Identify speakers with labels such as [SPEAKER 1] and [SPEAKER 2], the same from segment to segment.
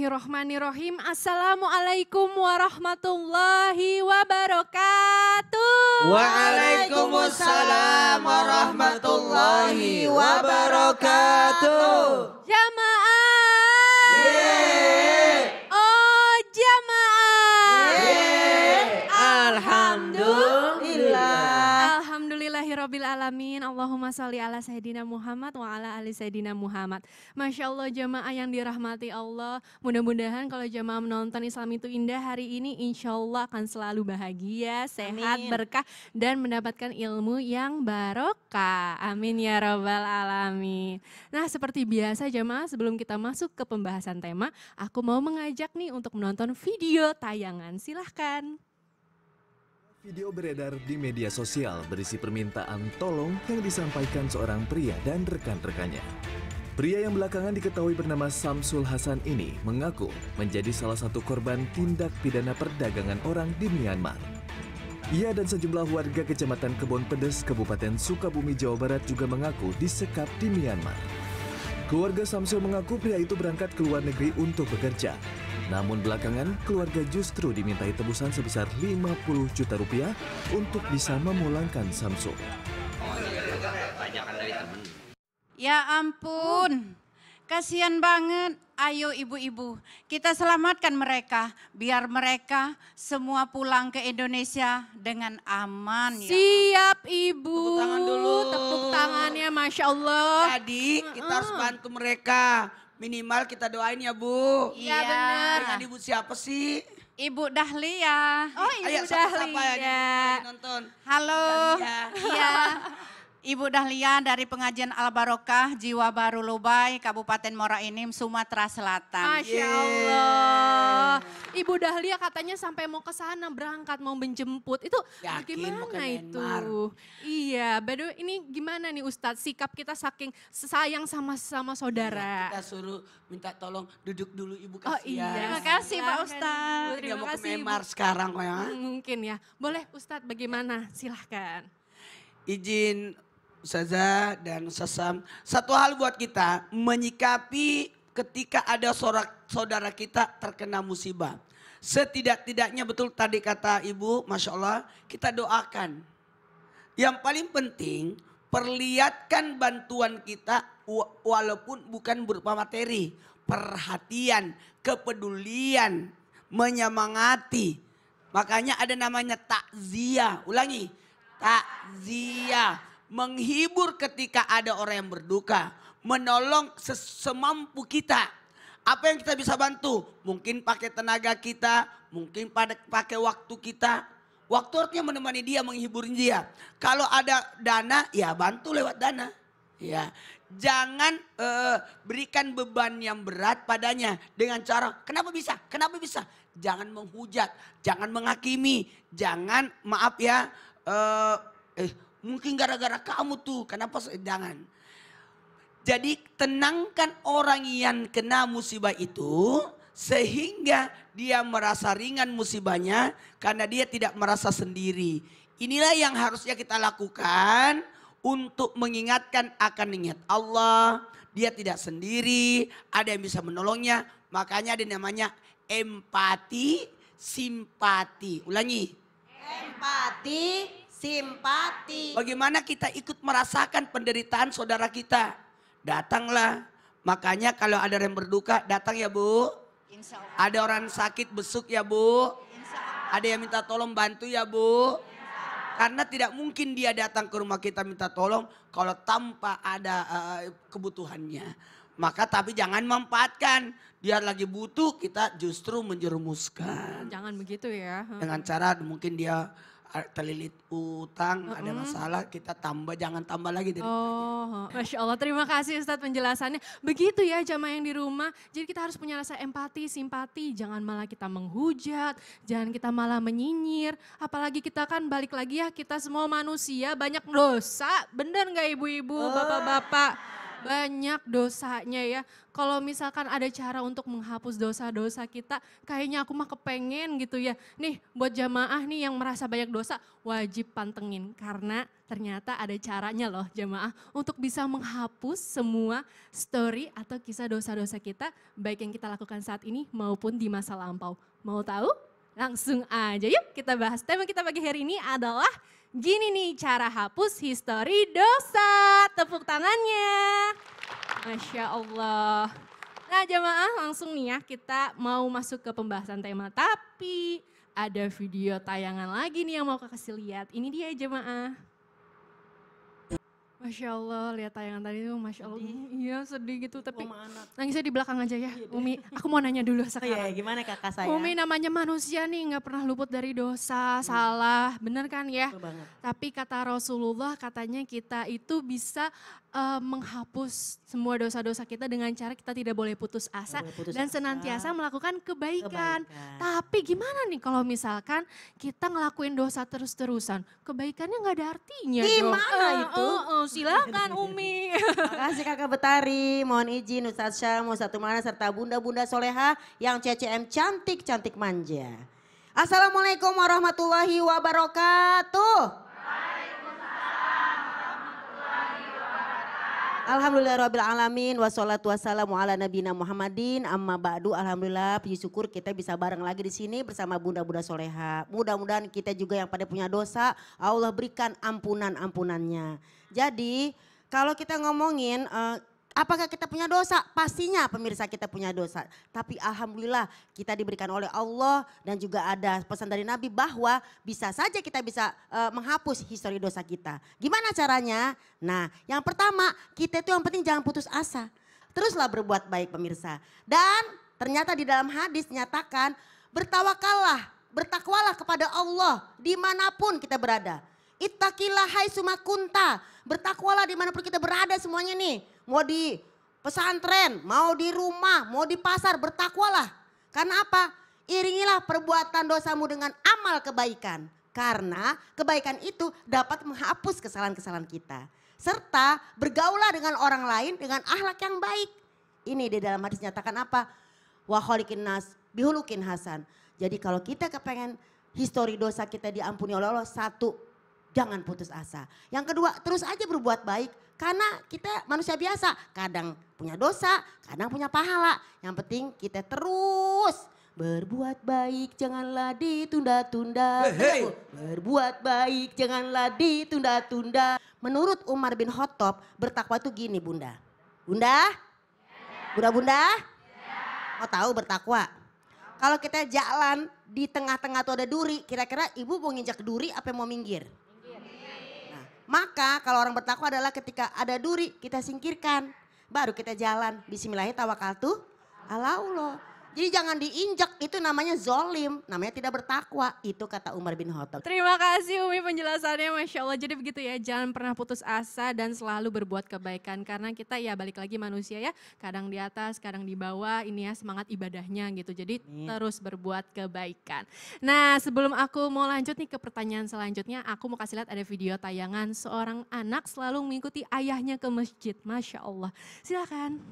[SPEAKER 1] Bismillahirrohmanirrohim. Assalamualaikum warahmatullahi wabarakatuh.
[SPEAKER 2] Waalaikumsalam warahmatullahi wabarakatuh.
[SPEAKER 1] Jamaah.
[SPEAKER 2] Yeay.
[SPEAKER 1] Oh jamaah.
[SPEAKER 2] Yeay. Alhamdulillah.
[SPEAKER 1] Alhamdulillahirabbil alamin. Allahumma sholli ala sayyidina Muhammad wa ala ali sayyidina Muhammad. Masya Allah jamaah yang dirahmati Allah. Mudah-mudahan kalau jamaah menonton Islam itu indah hari ini insya Allah akan selalu bahagia, sehat, berkah dan mendapatkan ilmu yang barokah. Amin ya rabbal alamin. Nah seperti biasa jamaah sebelum kita masuk ke pembahasan tema, aku mau mengajak nih untuk menonton video tayangan. Silahkan.
[SPEAKER 3] Video beredar di media sosial berisi permintaan tolong yang disampaikan seorang pria dan rekan-rekannya. Pria yang belakangan diketahui bernama Samsul Hasan ini mengaku menjadi salah satu korban tindak pidana perdagangan orang di Myanmar. Ia dan sejumlah warga Kecamatan Kebon Pedes, Kabupaten Sukabumi, Jawa Barat juga mengaku disekap di Myanmar. Keluarga Samsul mengaku pria itu berangkat ke luar negeri untuk bekerja. Namun belakangan keluarga justru dimintai tebusan sebesar 50 juta rupiah untuk bisa memulangkan Samsul.
[SPEAKER 4] Ya ampun, kasihan banget. Ayo ibu-ibu, kita selamatkan mereka biar mereka semua pulang ke Indonesia dengan aman.
[SPEAKER 1] Siap ibu.
[SPEAKER 2] Tepuk tangan dulu.
[SPEAKER 1] Tepuk tangannya Masya Allah.
[SPEAKER 2] Jadi kita harus bantu mereka. Minimal kita doain ya Bu.
[SPEAKER 1] Iya benar.
[SPEAKER 2] Dengan Ibu siapa sih?
[SPEAKER 4] Ibu Dahlia.
[SPEAKER 1] Oh
[SPEAKER 2] Ayo
[SPEAKER 1] Ibu
[SPEAKER 2] sapa-sapa
[SPEAKER 1] Dahlia.
[SPEAKER 2] ya nonton.
[SPEAKER 4] Halo.
[SPEAKER 2] Dahlia.
[SPEAKER 4] Iya. Ibu Dahlia dari pengajian Al Barokah Jiwa Baru Lubai, Kabupaten Muara Enim, Sumatera Selatan.
[SPEAKER 1] Masya Allah. Ibu Dahlia katanya sampai mau ke sana berangkat mau menjemput. Itu
[SPEAKER 2] Yakin mau ke
[SPEAKER 1] gimana itu?
[SPEAKER 2] Myanmar?
[SPEAKER 1] Iya, by the way ini gimana nih Ustadz sikap kita saking sayang sama saudara.
[SPEAKER 2] Kita suruh minta tolong duduk dulu Ibu
[SPEAKER 1] Oh
[SPEAKER 2] kasihan.
[SPEAKER 1] iya.
[SPEAKER 4] Terima kasih Pak
[SPEAKER 1] Silahkan,
[SPEAKER 4] Ustadz.
[SPEAKER 1] Ibu.
[SPEAKER 2] Dia
[SPEAKER 1] Terima
[SPEAKER 2] mau ke
[SPEAKER 1] kasih Ibu.
[SPEAKER 2] Myanmar sekarang kok ya.
[SPEAKER 1] Mungkin ya. Boleh Ustadz bagaimana? Silahkan.
[SPEAKER 2] Izin Ustazah dan Sasam, satu hal buat kita menyikapi ketika ada saudara kita terkena musibah. Setidak-tidaknya betul tadi kata Ibu, Masya Allah, kita doakan. Yang paling penting perlihatkan bantuan kita walaupun bukan berupa materi. Perhatian, kepedulian, menyemangati. Makanya ada namanya takziah. Ulangi, takziah. Menghibur ketika ada orang yang berduka. Menolong semampu kita. Apa yang kita bisa bantu? Mungkin pakai tenaga kita. Mungkin pakai waktu kita. Waktu artinya menemani dia, menghibur dia. Kalau ada dana, ya bantu lewat dana. Ya, jangan berikan beban yang berat padanya. Dengan cara, kenapa bisa? Kenapa bisa? Jangan menghujat. Jangan menghakimi. Jangan, maaf ya. Mungkin gara-gara kamu tuh, kenapa jangan. Jadi tenangkan orang yang kena musibah itu sehingga dia merasa ringan musibahnya karena dia tidak merasa sendiri. Inilah yang harusnya kita lakukan untuk mengingatkan akan ingat Allah. Dia tidak sendiri, ada yang bisa menolongnya. Makanya ada namanya empati, simpati. Ulangi.
[SPEAKER 5] Empati, simpati.
[SPEAKER 2] Bagaimana kita ikut merasakan penderitaan saudara kita. Datanglah. Makanya kalau ada yang berduka datang ya Bu.
[SPEAKER 4] Insya Allah.
[SPEAKER 2] Ada orang sakit besuk ya Bu. Ada yang minta tolong bantu ya Bu. Karena tidak mungkin dia datang ke rumah kita minta tolong kalau tanpa ada kebutuhannya. Maka tapi jangan memanfaatkan. Dia lagi butuh kita justru menjerumuskan.
[SPEAKER 1] Jangan begitu ya.
[SPEAKER 2] Dengan cara mungkin dia terlilit utang, ada masalah, kita tambah, jangan tambah lagi.
[SPEAKER 1] Oh, Masya Allah. Terima kasih Ustadz penjelasannya. Begitu ya jamaah yang di rumah. Jadi kita harus punya rasa empati, simpati. Jangan malah kita menghujat, jangan kita malah menyinyir. Apalagi kita kan balik lagi ya, kita semua manusia banyak dosa. Bener gak ibu-ibu, bapak-bapak? banyak dosanya ya. Kalau misalkan ada cara untuk menghapus dosa-dosa kita, kayaknya aku mah kepengen gitu ya. Nih buat jamaah nih yang merasa banyak dosa, wajib pantengin. Karena ternyata ada caranya loh jamaah untuk bisa menghapus semua story atau kisah dosa-dosa kita, baik yang kita lakukan saat ini maupun di masa lampau. Mau tahu? Langsung aja yuk kita bahas. Tema kita pagi hari ini adalah gini nih cara hapus histori dosa. Tepuk tangannya. Masya Allah. Nah jamaah langsung nih ya kita mau masuk ke pembahasan tema. Tapi ada video tayangan lagi nih yang mau kakak kasih lihat. Ini dia jamaah. Masya Allah lihat tayangan tadi tuh Masya Allah. Iya sedih gitu tapi nangisnya di belakang aja ya. Umi aku mau nanya dulu sekarang.
[SPEAKER 5] Iya, gimana kakak saya?
[SPEAKER 1] Umi namanya manusia nih nggak pernah luput dari dosa, salah, bener kan ya?
[SPEAKER 5] Betul banget.
[SPEAKER 1] Tapi kata Rasulullah katanya kita itu bisa menghapus semua dosa-dosa kita dengan cara kita tidak boleh putus asa
[SPEAKER 5] Boleh putus
[SPEAKER 1] dan
[SPEAKER 5] asa.
[SPEAKER 1] senantiasa melakukan kebaikan.
[SPEAKER 5] Kebaikan.
[SPEAKER 1] Tapi gimana nih kalau misalkan kita ngelakuin dosa terus-terusan, kebaikannya nggak ada artinya dong.
[SPEAKER 5] Gimana itu?
[SPEAKER 1] Silakan Umi.
[SPEAKER 5] Makasih Kakak Betari, mohon izin Ustadz Syam, Ustadz Tumana serta bunda-bunda soleha yang CCM cantik-cantik manja. Assalamualaikum warahmatullahi wabarakatuh. Alhamdulillahirrabbilalamin wassalatu wassalamu ala nabina Muhammadin amma ba'du. Alhamdulillah puji syukur kita bisa bareng lagi di sini bersama bunda-bunda soleha. Mudah-mudahan kita juga yang pada punya dosa Allah berikan ampunan-ampunannya. Jadi kalau kita ngomongin apakah kita punya dosa? Pastinya pemirsa kita punya dosa. Tapi alhamdulillah kita diberikan oleh Allah dan juga ada pesan dari Nabi bahwa bisa saja kita bisa menghapus histori dosa kita. Gimana caranya? Nah yang pertama kita itu yang penting jangan putus asa. Teruslah berbuat baik pemirsa. Dan ternyata di dalam hadis nyatakan bertakwalah kepada Allah dimanapun kita berada. Ittaqillah haitsuma kunta. Bertakwalah dimanapun kita berada semuanya nih. Mau di pesantren, mau di rumah, mau di pasar, bertakwalah. Karena apa? Iringilah perbuatan dosamu dengan amal kebaikan. Karena kebaikan itu dapat menghapus kesalahan-kesalahan kita. Serta bergaulah dengan orang lain dengan akhlak yang baik. Ini di dalam hadis nyatakan apa? Wa khaliqin nas bihulukin hasan. Jadi kalau kita kepengen histori dosa kita diampuni oleh Allah, satu, jangan putus asa. Yang kedua, terus aja berbuat baik. Karena kita manusia biasa, kadang punya dosa, kadang punya pahala. Yang penting kita terus berbuat baik, janganlah ditunda-tunda.
[SPEAKER 2] Hey.
[SPEAKER 5] Berbuat baik, janganlah ditunda-tunda. Menurut Umar bin Khattab, bertakwa itu gini bunda. Bunda? Bunda-bunda? Mau tahu bertakwa? Kalau kita jalan di tengah-tengah tuh ada duri, kira-kira ibu mau nginjak duri apa mau minggir? Maka kalau orang bertakwa adalah ketika ada duri kita singkirkan. Baru kita jalan. Bismillahirrahmanirrahim. Ala Allah. Jadi jangan diinjak, itu namanya zolim, namanya tidak bertakwa. Itu kata Umar bin Khattab.
[SPEAKER 1] Terima kasih Umi penjelasannya Masya Allah. Jadi begitu ya jangan pernah putus asa dan selalu berbuat kebaikan. Karena kita ya balik lagi manusia ya. Kadang di atas, kadang di bawah. Ini ya semangat ibadahnya gitu. Jadi terus berbuat kebaikan. Nah sebelum aku mau lanjut nih ke pertanyaan selanjutnya. Aku mau kasih lihat ada video tayangan seorang anak selalu mengikuti ayahnya ke masjid. Masya Allah. Silakan.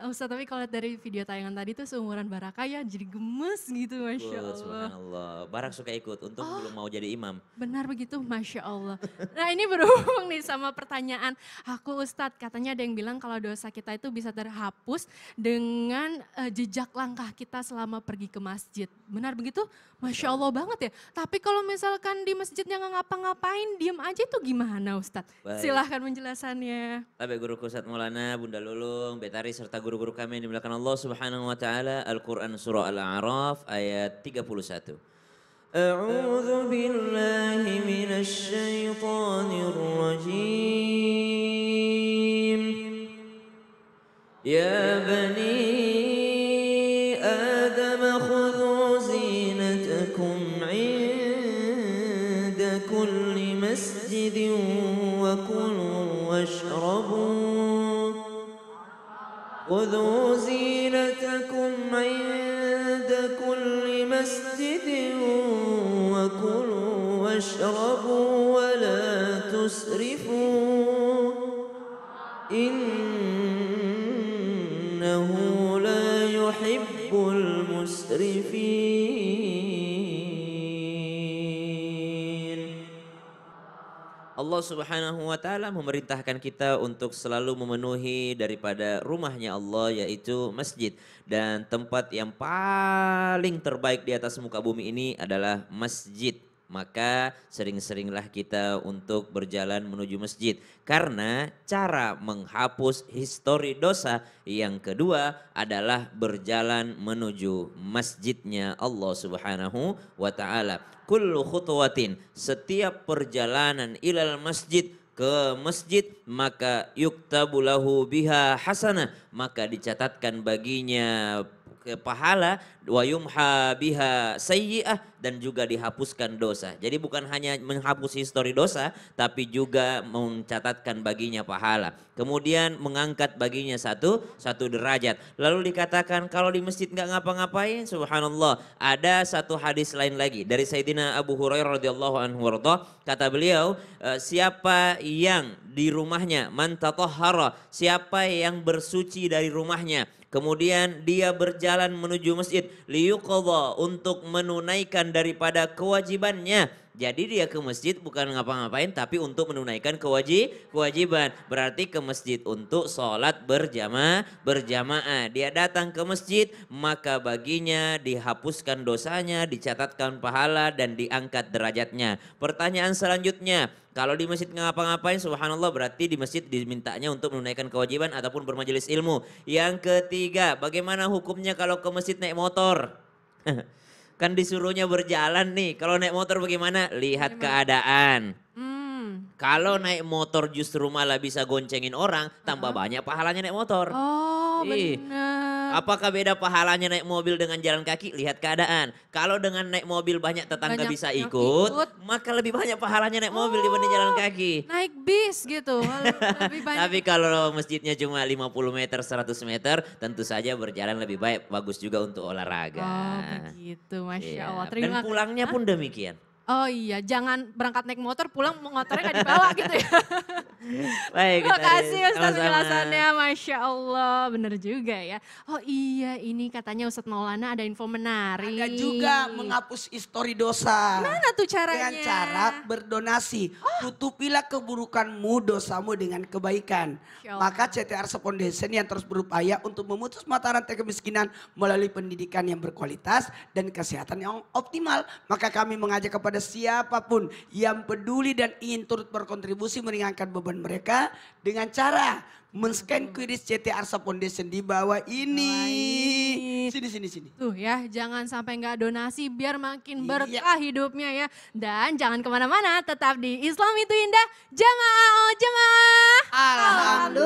[SPEAKER 1] Ustaz, tapi kalau lihat dari video tayangan tadi tuh seumuran Baraka ya jadi gemes gitu Masya Allah.
[SPEAKER 6] Subhanallah. Barak suka ikut, untung belum mau jadi imam.
[SPEAKER 1] Benar begitu, Masya Allah. Nah ini berhubung nih sama pertanyaan aku Ustadz, katanya ada yang bilang kalau dosa kita itu bisa terhapus dengan jejak langkah kita selama pergi ke masjid. Benar begitu? Masya Allah banget ya. Tapi kalau misalkan di masjidnya nggak ngapa-ngapain, diem aja itu gimana Ustadz?
[SPEAKER 6] Baik.
[SPEAKER 1] Silahkan penjelasannya.
[SPEAKER 6] Tapi guruku Ustaz Maulana, Bunda Lulung, Betari serta guru-guru kami yang dimuliakan Allah Subhanahu wa taala, Al-Qur'an surah Al-A'raf ayat 31. A'udzu billahi minasy syaithanir rajim. Ya bani Adam khudhu zinatakum 'inda kulli masjidin wa kulu washrabu. خذوا زينتكم عند كل مسجد وكلوا واشربوا ولا تسرفوا innahu la yuhibbul musrifin. Allah Subhanahu wa taala memerintahkan kita untuk selalu memenuhi daripada rumahnya Allah, yaitu masjid. Dan tempat yang paling terbaik di atas muka bumi ini adalah masjid. Maka sering-seringlah kita untuk berjalan menuju masjid. Karena cara menghapus histori dosa yang kedua adalah berjalan menuju masjidnya Allah Subhanahu wa taala. Kullu khutwatin, setiap perjalanan ilal masjid, ke masjid, maka yuktabu lahu biha hasanah, maka dicatatkan baginya ke pahala, wa yumha biha sayyi'ah, dan juga dihapuskan dosa. Jadi bukan hanya menghapus histori dosa, tapi juga mencatatkan baginya pahala. Kemudian mengangkat baginya satu derajat. Lalu dikatakan kalau di masjid nggak ngapa-ngapain, subhanallah. Ada satu hadis lain lagi dari Sayyidina Abu Hurairah radhiyallahu anhu warḍah, kata beliau, siapa yang di rumahnya, man tatahhara, siapa yang bersuci dari rumahnya, kemudian dia berjalan menuju masjid liyuqadha, untuk menunaikan daripada kewajibannya. Jadi dia ke masjid bukan ngapa-ngapain tapi untuk menunaikan kewajiban. Berarti ke masjid untuk sholat berjamaah. Dia datang ke masjid, maka baginya dihapuskan dosanya, dicatatkan pahala dan diangkat derajatnya. Pertanyaan selanjutnya, kalau di masjid nggak ngapa-ngapain, subhanallah, berarti di masjid dimintanya untuk menunaikan kewajiban ataupun bermajelis ilmu. Yang ketiga, bagaimana hukumnya kalau ke masjid naik motor? Kan disuruhnya berjalan nih, kalau naik motor bagaimana? Lihat keadaan. Kalau naik motor justru malah bisa goncengin orang, tambah banyak pahalanya naik motor.
[SPEAKER 1] Oh benar.
[SPEAKER 6] Apakah beda pahalanya naik mobil dengan jalan kaki? Lihat keadaan. Kalau dengan naik mobil banyak tetangga
[SPEAKER 1] Banyak
[SPEAKER 6] bisa
[SPEAKER 1] yang
[SPEAKER 6] ikut,
[SPEAKER 1] ikut.
[SPEAKER 6] maka lebih banyak pahalanya naik mobil dibanding jalan kaki.
[SPEAKER 1] Naik bis gitu, lebih banyak.
[SPEAKER 6] Tapi kalau masjidnya cuma 50 meter, 100 meter, tentu saja berjalan lebih baik. Bagus juga untuk olahraga.
[SPEAKER 1] Oh begitu, Masya
[SPEAKER 6] Iya.
[SPEAKER 1] Allah.
[SPEAKER 6] Dan
[SPEAKER 1] Terima
[SPEAKER 6] pulangnya pun demikian.
[SPEAKER 1] Oh iya, jangan berangkat naik motor, pulang motornya gak dibawa gitu ya.
[SPEAKER 6] Baik,
[SPEAKER 1] Terima
[SPEAKER 6] kita
[SPEAKER 1] kasih Ustaz
[SPEAKER 6] sama-sama.
[SPEAKER 1] penjelasannya, Masya Allah. Bener juga ya. Oh iya, ini katanya Ustadz Maulana ada info menarik.
[SPEAKER 2] Ada juga menghapus histori dosa.
[SPEAKER 1] Mana tuh caranya?
[SPEAKER 2] Dengan cara berdonasi. Tutupilah keburukanmu, dosamu dengan kebaikan.
[SPEAKER 1] Insya Allah.
[SPEAKER 2] Maka CT Arsa Foundation yang terus berupaya untuk memutus mata rantai kemiskinan melalui pendidikan yang berkualitas dan kesehatan yang optimal. Maka kami mengajak kepada siapapun yang peduli dan ingin turut berkontribusi meringankan beban mereka dengan cara men-scan QRIS CT Arsa Foundation di bawah ini. Sini.
[SPEAKER 1] Tuh ya, jangan sampai nggak donasi biar makin
[SPEAKER 2] Iya.
[SPEAKER 1] berkah hidupnya ya. Dan jangan kemana-mana, tetap di Islam itu Indah. Jamaah, oh jamaah.
[SPEAKER 2] Alhamdulillah.